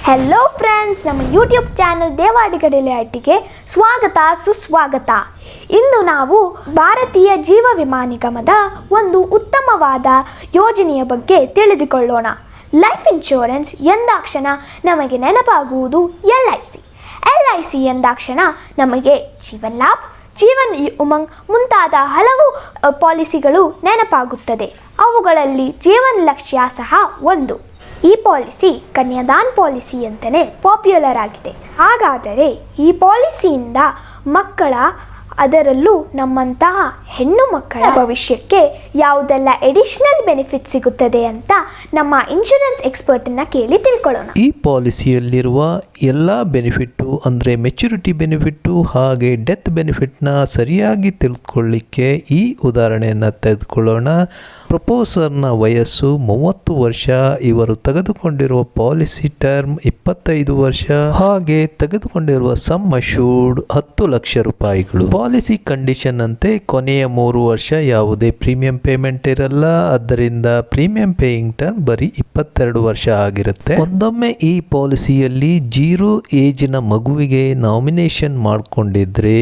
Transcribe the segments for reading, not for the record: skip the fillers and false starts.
Hello friends, ನಮ್ಮ YouTube channel ದೇವಾಡಿಗಡಲೆ ಹಟ್ಟಿಗೆ ಸ್ವಾಗತ ಸುಸ್ವಾಗತ. ಇಂದು ನಾವು ಭಾರತೀಯ ಜೀವ ವಿಮಾ ನಿಗಮದ ಒಂದು ಉತ್ತಮವಾದ ಯೋಜನೆಯ ಬಗ್ಗೆ ತಿಳಿದುಕೊಳ್ಳೋಣ. ಲೈಫ್ ಇನ್ಶೂರೆನ್ಸ್ ಎಂದಾಕ್ಷಣ ನಮಗೆ ನೆನಪಾಗುವುದು LIC ಎಂದಾಕ್ಷಣ ನಮಗೆ ಜೀವನ್ ಲಾಭ್, ಜೀವನ್ ಉಮಂಗ್ ಮುಂತಾದ ಹಲವು ಪಾಲಿಸಿಗಳು ನೆನಪಾಗುತ್ತದೆ. ಅವುಗಳಲ್ಲಿ ಜೀವನ್ ಲಕ್ಷ್ಯ ಸಹ ಒಂದು. ಈ ಪಾಲಿಸಿ ಕನ್ಯಾದಾನ್ ಪಾಲಿಸಿ ಅಂತಲೇ ಪಾಪ್ಯುಲರ್ ಆಗಿದೆ. ಹಾಗಾದರೆ ಈ ಪಾಲಿಸಿಯಿಂದ ಮಕ್ಕಳ, ಅದರಲ್ಲೂ ನಮ್ಮಂತಹ ಹೆಣ್ಣು ಮಕ್ಕಳ ಭವಿಷ್ಯಕ್ಕೆ ಯಾವುದೆಲ್ಲ ಎಡಿಷನಲ್ ಬೆನಿಫಿಟ್ ಸಿಗುತ್ತದೆ ಅಂತ ನಮ್ಮ ಇನ್ಶೂರೆನ್ಸ್ ಎಕ್ಸ್ಪರ್ಟನ್ನ ಕೇಳಿ ತಿಳ್ಕೊಳ್ಳೋಣ. ಈ ಪಾಲಿಸಿಯಲ್ಲಿರುವ ಎಲ್ಲ ಬೆನಿಫಿಟ್ಟು ಅಂದರೆ ಮೆಚುರಿಟಿ ಬೆನಿಫಿಟ್ಟು ಹಾಗೆ ಡೆತ್ ಬೆನಿಫಿಟ್ನ ಸರಿಯಾಗಿ ತಿಳ್ಕೊಳ್ಳಿಕ್ಕೆ ಈ ಉದಾಹರಣೆಯನ್ನು ತೆಗೆದುಕೊಳ್ಳೋಣ. ಪ್ರಪೋಸರ್ನ ವಯಸ್ಸು 30 ವರ್ಷ, ಇವರು ತೆಗೆದುಕೊಂಡಿರುವ ಪಾಲಿಸಿ ಟರ್ಮ್ 25 ವರ್ಷ, ಹಾಗೆ ತೆಗೆದುಕೊಂಡಿರುವ ಸಮ್ ಅಶ್ಯೂರ್ಡ್ 10 ಲಕ್ಷ ರೂಪಾಯಿಗಳು. ಪಾಲಿಸಿ ಕಂಡೀಷನ್ ಅಂತೆ ಕೊನೆಯ 3 ವರ್ಷ ಯಾವುದೇ ಪ್ರೀಮಿಯಂ ಪೇಮೆಂಟ್ ಇರಲ್ಲ. ಆದ್ದರಿಂದ ಪ್ರೀಮಿಯಂ ಪೇಯಿಂಗ್ ಟರ್ಮ್ ಬರೀ 22 ವರ್ಷ ಆಗಿರುತ್ತೆ. ಒಂದೊಮ್ಮೆ ಈ ಪಾಲಿಸಿಯಲ್ಲಿ 0 ಏಜಿನ ಮಗುವಿಗೆ ನಾಮಿನೇಷನ್ ಮಾಡಿಕೊಂಡಿದ್ರೆ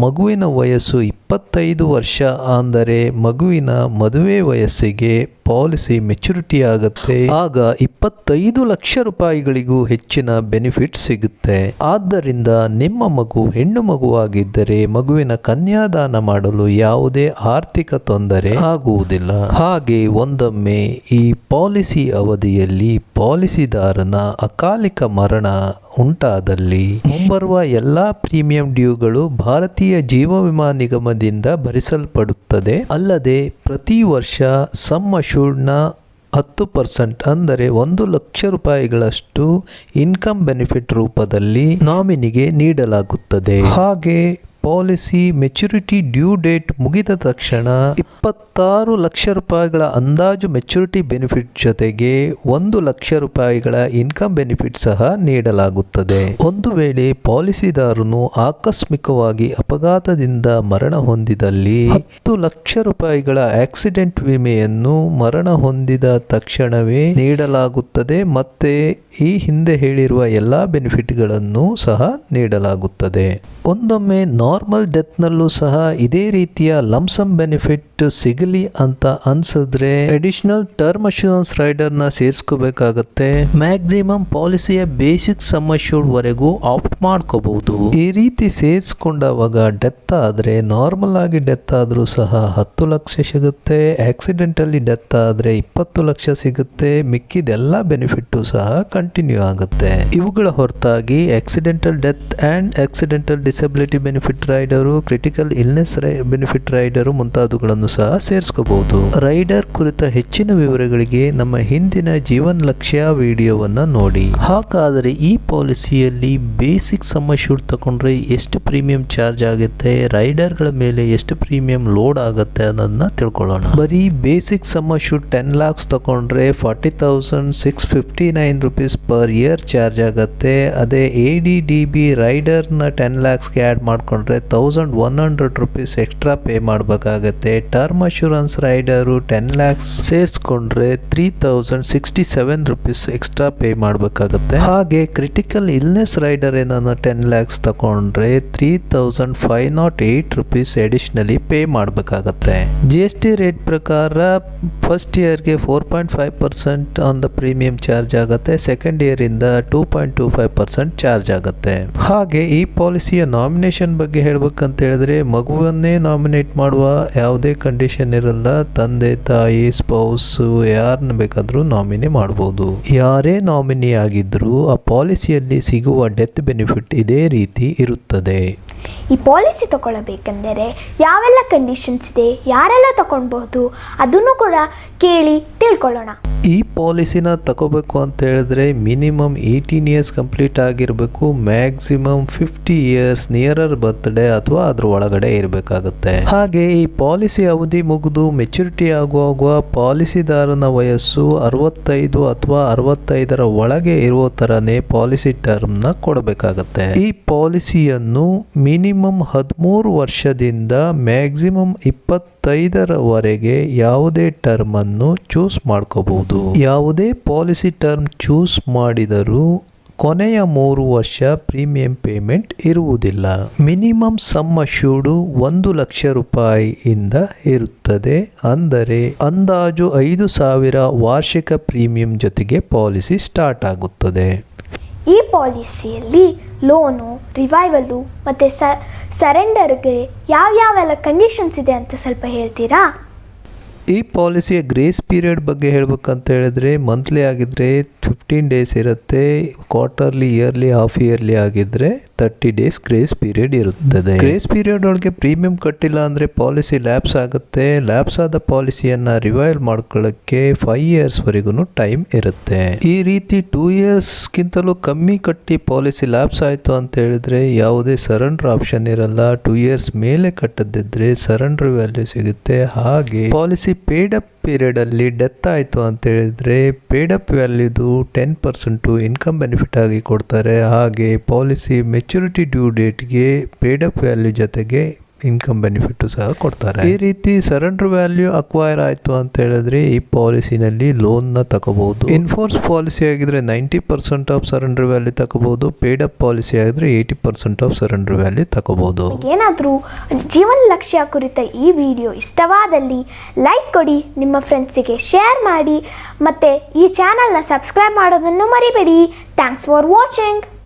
ಮಗುವಿನ ವಯಸ್ಸು 25 ವರ್ಷ ಅಂದರೆ ಮಗುವಿನ ಮದುವೆ ವಯಸ್ಸಿಗೆ ಪಾಲಿಸಿ ಮೆಚುರಿಟಿ ಆಗುತ್ತೆ. ಆಗ 25 ಲಕ್ಷ ರೂಪಾಯಿಗಳಿಗೂ ಹೆಚ್ಚಿನ ಬೆನಿಫಿಟ್ ಸಿಗುತ್ತೆ. ಆದ್ದರಿಂದ ನಿಮ್ಮ ಮಗು ಹೆಣ್ಣು ಮಗುವಾಗಿದ್ದರೆ ಮಗುವಿನ ಕನ್ಯಾದಾನ ಮಾಡಲು ಯಾವುದೇ ಆರ್ಥಿಕ ತೊಂದರೆ ಆಗುವುದಿಲ್ಲ. ಹಾಗೆ ಒಂದೊಮ್ಮೆ ಈ ಪಾಲಿಸಿ ಅವಧಿಯಲ್ಲಿ ಪಾಲಿಸಿದಾರನ ಅಕಾಲಿಕ ಮರಣ ಉಂಟಾದಲ್ಲಿ ಮುಂಬರುವ ಎಲ್ಲ ಪ್ರೀಮಿಯಂ ಡ್ಯೂಗಳು ಭಾರತೀಯ ಜೀವ ವಿಮಾ ನಿಗಮದಿಂದ ಭರಿಸಲ್ಪಡುತ್ತದೆ. ಅಲ್ಲದೆ ಪ್ರತಿ ವರ್ಷ ಸಮ್ ಅಶ್ಯೂರ್ಡ್ನ 10% ಅಂದರೆ 1 ಲಕ್ಷ ರೂಪಾಯಿಗಳಷ್ಟು ಇನ್ಕಮ್ ಬೆನಿಫಿಟ್ ರೂಪದಲ್ಲಿ ನಾಮಿನಿಗೆ ನೀಡಲಾಗುತ್ತದೆ. ಹಾಗೆ ಪಾಲಿಸಿ ಮೆಚುರಿಟಿ ಡ್ಯೂ ಡೇಟ್ ಮುಗಿದ ತಕ್ಷಣ 26 ಲಕ್ಷ ರೂಪಾಯಿಗಳ ಅಂದಾಜು ಮೆಚುರಿಟಿ ಬೆನಿಫಿಟ್ ಜೊತೆಗೆ 1 ಲಕ್ಷ ರೂಪಾಯಿಗಳ ಇನ್ಕಮ್ ಬೆನಿಫಿಟ್ ಸಹ ನೀಡಲಾಗುತ್ತದೆ. ಒಂದು ವೇಳೆ ಪಾಲಿಸಿದಾರನು ಆಕಸ್ಮಿಕವಾಗಿ ಅಪಘಾತದಿಂದ ಮರಣ ಹೊಂದಿದಲ್ಲಿ 10 ಲಕ್ಷ ರೂಪಾಯಿಗಳ ಆಕ್ಸಿಡೆಂಟ್ ವಿಮೆಯನ್ನು ಮರಣ ಹೊಂದಿದ ತಕ್ಷಣವೇ ನೀಡಲಾಗುತ್ತದೆ. ಮತ್ತೆ ಈ ಹಿಂದೆ ಹೇಳಿರುವ ಎಲ್ಲ ಬೆನಿಫಿಟ್ಗಳನ್ನು ಸಹ ನೀಡಲಾಗುತ್ತದೆ. ಒಂದೊಮ್ಮೆ ನಾರ್ಮಲ್ ಡೆತ್ನಲ್ಲೂ ಸಹ ಇದೇ ರೀತಿಯ ಲಂಸಮ್ ಬೆನಿಫಿಟ್ ಸಿಗಲಿ ಅಂತ ಅನ್ಸಿದ್ರೆ ಅಡಿಷನಲ್ ಟರ್ಮ್ ಅಶ್ಯೂರೆನ್ಸ್ ರೈಡರ್ನ ಸೇರಿಸ್ಕೋಬೇಕಾಗತ್ತೆ. ಮ್ಯಾಕ್ಸಿಮಮ್ ಪಾಲಿಸಿಯ ಬೇಸಿಕ್ ಸಮ್ ಅಶ್ಯೂರ್ಡ್ ವರೆಗೂ ಆಪ್ಟ್ ಮಾಡ್ಕೋಬಹುದು. ಈ ರೀತಿ ಸೇರಿಸ್ಕೊಂಡಾಗ ಡೆತ್ ಆದ್ರೆ ನಾರ್ಮಲ್ ಆಗಿ ಡೆತ್ ಆದ್ರೂ ಸಹ 10 ಲಕ್ಷ ಸಿಗುತ್ತೆ, ಆಕ್ಸಿಡೆಂಟಲ್ಲಿ ಡೆತ್ ಆದ್ರೆ 20 ಲಕ್ಷ ಸಿಗುತ್ತೆ. ಮಿಕ್ಕಿದೆಲ್ಲ ಬೆನಿಫಿಟ್ ಸಹ ಕಂಟಿನ್ಯೂ ಆಗುತ್ತೆ. ಇವುಗಳ ಹೊರತಾಗಿ accidental death and accidental disability benefit rider, critical illness benefit rider ಮುಂತಾದವುಗಳನ್ನು ಸಹ ಸೇರಿಸ್ಕೋಬಹುದು. ರೈಡರ್ ಕುರಿತ ಹೆಚ್ಚಿನ ವಿವರಗಳಿಗೆ ನಮ್ಮ ಹಿಂದಿನ ಜೀವನ್ ಲಕ್ಷ್ಯ ವಿಡಿಯೋವನ್ನ ನೋಡಿ. ಹಾಗಾದರೆ ಈ ಪಾಲಿಸಿಯಲ್ಲಿ ಬೇಸಿಕ್ ಸಮ್ ಅಶ್ಯೂರ್ಡ್ ತಗೊಂಡ್ರೆ ಎಷ್ಟು ಪ್ರೀಮಿಯಂ ಚಾರ್ಜ್ ಆಗುತ್ತೆ, ರೈಡರ್ಗಳ ಮೇಲೆ ಎಷ್ಟು ಪ್ರೀಮಿಯಂ ಲೋಡ್ ಆಗುತ್ತೆ ಅನ್ನೋದನ್ನ ತಿಳ್ಕೊಳ್ಳೋಣ. ಬರೀ ಬೇಸಿಕ್ ಸಮ್ ಅಶ್ಯೂರ್ಡ್ 10 lakhs ತಗೊಂಡ್ರೆ 40,659 rupees ಪರ್ ಇಯರ್ ಚಾರ್ಜ್ ಆಗುತ್ತೆ. ಅದೇ ADDB ರೈಡರ್ನ 10 lakhsಗೆ ಆ್ಯಡ್ ಮಾಡ್ಕೊಂಡ್ರೆ 1100 rupees ಎಕ್ಸ್ಟ್ರಾ ಪೇ ಮಾಡಬೇಕಾಗತ್ತೆ. Term assurance rider 10 lakhs ಸೇರಿಸ್ಕೊಂಡ್ರೆ 3067 rupees extra pay ಮಾಡಬೇಕಾಗತ್ತೆ. ಹಾಗೆ ಕ್ರಿಟಿಕಲ್ ಇಲ್ನೆಸ್ ರೈಡರ್ ಏನನ್ನ 10 lakhs ತಗೊಂಡ್ರೆ 3508 rupees ಅಡಿಷನಲಿ ಪೇ ಮಾಡಬೇಕಾಗತ್ತೆ. GST ರೇಟ್ ಪ್ರಕಾರ ಫಸ್ಟ್ ಇಯರ್ಗೆ 4.5% ಆನ್ ದ ಪ್ರೀಮಿಯಂ ಚಾರ್ಜ್ ಆಗುತ್ತೆ. ಸೆಕೆಂಡ್ ಇಯರ್ ಇಂದ 2.25% ಚಾರ್ಜ್ ಆಗುತ್ತೆ. ಹಾಗೆ ಈ ಪಾಲಿಸಿಯ ನಾಮಿನೇಷನ್ ಬಗ್ಗೆ ಹೇಳ್ಬೇಕಂತ ಹೇಳಿದ್ರೆ ಮಗುವನ್ನೇ ನಾಮಿನೇಟ್ ಮಾಡುವ ಯಾವುದೇ ಕಂಡೀಷನ್ ಇರಲ್ಲ. ತಂದೆ, ತಾಯಿ, ಸ್ಪೌಸ್ ಯಾರನ್ನ ಬೇಕಾದ್ರೂ ನಾಮಿನಿ ಮಾಡಬಹುದು. ಯಾರೇ ನಾಮಿನಿ ಆಗಿದ್ರೂ ಆ ಪಾಲಿಸಿಯಲ್ಲಿ ಸಿಗುವ ಡೆತ್ ಬೆನಿಫಿಟ್ ಇದೇ ರೀತಿ ಇರುತ್ತದೆ. ಈ ಪಾಲಿಸಿ ತಗೊಳ್ಳಬೇಕೆಂದರೆ ಯಾವೆಲ್ಲ ಕಂಡೀಷನ್ಸ್ ಇದೆ, ಯಾರೆಲ್ಲ ತಗೊಳ್ಬಹುದು ಅದನ್ನು ಕೂಡ ಕೇಳಿ ತಿಳ್ಕೊಳ್ಳೋಣ. ಈ ಪಾಲಿಸಿನ ತಗೋಬೇಕು ಅಂತ ಹೇಳಿದ್ರೆ ಮಿನಿಮಮ್ 18 years ಕಂಪ್ಲೀಟ್ ಆಗಿರಬೇಕು. ಮ್ಯಾಕ್ಸಿಮಮ್ 50 years ನಿಯರರ್ ಬರ್ತ್ಡೇ ಅಥವಾ ಅದ್ರ ಒಳಗಡೆ ಇರಬೇಕಾಗುತ್ತೆ. ಹಾಗೆ ಈ ಪಾಲಿಸಿ ಅವಧಿ ಮುಗಿದು ಮೆಚುರಿಟಿ ಆಗುವಾಗ ಪಾಲಿಸಿದಾರನ ವಯಸ್ಸು 65 ಅಥವಾ 65ರ ಒಳಗೆ ಇರುವ ತರನೇ ಪಾಲಿಸಿ ಟರ್ಮ್ನ ಕೊಡಬೇಕಾಗತ್ತೆ. ಈ ಪಾಲಿಸಿಯನ್ನು ಮಿನಿಮಮ್ 13 ವರ್ಷದಿಂದ ಮ್ಯಾಕ್ಸಿಮಮ್ 25ರವರೆಗೆ ಯಾವುದೇ ಟರ್ಮ್ ಅನ್ನು ಚೂಸ್ ಮಾಡ್ಕೋಬಹುದು. ಯಾವುದೇ ಪಾಲಿಸಿ ಟರ್ಮ್ ಚೂಸ್ ಮಾಡಿದರೂ ಕೊನೆಯ 3 ವರ್ಷ ಪ್ರೀಮಿಯಂ ಪೇಮೆಂಟ್ ಇರುವುದಿಲ್ಲ. ಮಿನಿಮಮ್ ಸಮ್ ಅಶ್ಯೂರ್ಡ್ 1 ಲಕ್ಷ ರೂಪಾಯಿಯಿಂದ ಇರುತ್ತದೆ. ಅಂದರೆ ಅಂದಾಜು 5,000 ವಾರ್ಷಿಕ ಪ್ರೀಮಿಯಂ ಜೊತೆಗೆ ಪಾಲಿಸಿ ಸ್ಟಾರ್ಟ್ ಆಗುತ್ತದೆ. ಈ ಪಾಲಿಸಿಯಲ್ಲಿ ಲೋನು, ರಿವೈವಲು ಮತ್ತು ಸರೆಂಡರ್ಗೆ ಯಾವ್ಯಾವೆಲ್ಲ ಕಂಡೀಷನ್ಸ್ ಇದೆ ಅಂತ ಸ್ವಲ್ಪ ಹೇಳ್ತೀರಾ? ಈ ಪಾಲಿಸಿಯ ಗ್ರೇಸ್ ಪೀರಿಯಡ್ ಬಗ್ಗೆ ಹೇಳ್ಬೇಕಂತ ಹೇಳಿದ್ರೆ ಮಂತ್ಲಿ ಆಗಿದ್ರೆ 15 ಡೇಸ್ ಇರುತ್ತೆ. ಕ್ವಾರ್ಟರ್ಲಿ, ಇಯರ್ಲಿ, ಹಾಫ್ ಇಯರ್ಲಿ ಆಗಿದ್ರೆ 30 ಡೇಸ್ ಗ್ರೇಸ್ ಪೀರಿಯಡ್ ಇರುತ್ತದೆ. ಗ್ರೇಸ್ ಪೀರಿಯಡ್ ಒಳಗೆ ಪ್ರೀಮಿಯಂ ಕಟ್ಟಿಲ್ಲ ಅಂದರೆ ಪಾಲಿಸಿ ಲ್ಯಾಪ್ಸ್ ಆಗುತ್ತೆ. ಲ್ಯಾಪ್ಸ್ ಆದ ಪಾಲಿಸಿಯನ್ನು ರಿವೈವ್ ಮಾಡ್ಕೊಳ್ಳೋಕ್ಕೆ 5 ಇಯರ್ಸ್ವರೆಗೂ ಟೈಮ್ ಇರುತ್ತೆ. ಈ ರೀತಿ 2 ಇಯರ್ಸ್ಗಿಂತಲೂ ಕಮ್ಮಿ ಕಟ್ಟಿ ಪಾಲಿಸಿ ಲ್ಯಾಪ್ಸ್ ಆಯಿತು ಅಂತ ಹೇಳಿದ್ರೆ ಯಾವುದೇ ಸರೆಂಡರ್ ಆಪ್ಷನ್ ಇರಲ್ಲ. 2 ಇಯರ್ಸ್ ಮೇಲೆ ಕಟ್ಟದಿದ್ರೆ ಸರೆಂಡರ್ ವ್ಯಾಲ್ಯೂ ಸಿಗುತ್ತೆ. ಹಾಗೆ ಪಾಲಿಸಿ ಪೇಡ್ ಅಪ್ ಪೀರಿಯಡ್ ಅಲ್ಲಿ ಡೆತ್ ಆಯಿತು ಅಂತ ಹೇಳಿದ್ರೆ ಪೇಡ್ ಅಪ್ ವ್ಯಾಲ್ಯೂದು 10% ಇನ್ಕಮ್ ಬೆನಿಫಿಟ್ ಆಗಿ ಕೊಡ್ತಾರೆ. ಹಾಗೆ ಪಾಲಿಸಿ ಮೆಚುರಿಟಿ ಡ್ಯೂ ಡೇಟ್ಗೆ ಪೇಡ್ ಅಪ್ ವ್ಯಾಲ್ಯೂ ಜೊತೆಗೆ ಇನ್ಕಮ್ ಬೆನಿಫಿಟ್ ಸಹ ಕೊಡ್ತಾರೆ. ಈ ರೀತಿ ಸರೆಂಡರ್ ವ್ಯಾಲ್ಯೂ ಅಕ್ವೈರ್ ಆಯಿತು ಅಂತ ಹೇಳಿದ್ರೆ ಈ ಪಾಲಿಸಿನಲ್ಲಿ ಲೋನ್ನ ತಗೋಬಹುದು. ಇನ್ಫೋರ್ಸ್ ಪಾಲಿಸಿ ಆಗಿದ್ರೆ 90% ಆಫ್ ಸರೆಂಡರ್ ವ್ಯಾಲ್ಯೂ ತಗೋಬಹುದು. ಪೇಡ್ ಅಪ್ ಪಾಲಿಸಿ ಆಗಿದ್ರೆ 80% ಆಫ್ ಸರೆಂಡರ್ ವ್ಯಾಲ್ಯೂ ತಗೋಬಹುದು. ಏನಾದರೂ ಜೀವನ ಲಕ್ಷ್ಯ ಕುರಿತ ಈ ವಿಡಿಯೋ ಇಷ್ಟವಾದಲ್ಲಿ ಲೈಕ್ ಕೊಡಿ, ನಿಮ್ಮ ಫ್ರೆಂಡ್ಸಿಗೆ ಶೇರ್ ಮಾಡಿ, ಮತ್ತು ಈ ಚಾನಲ್ನ ಸಬ್ಸ್ಕ್ರೈಬ್ ಮಾಡೋದನ್ನು ಮರಿಬೇಡಿ. Thanks for watching.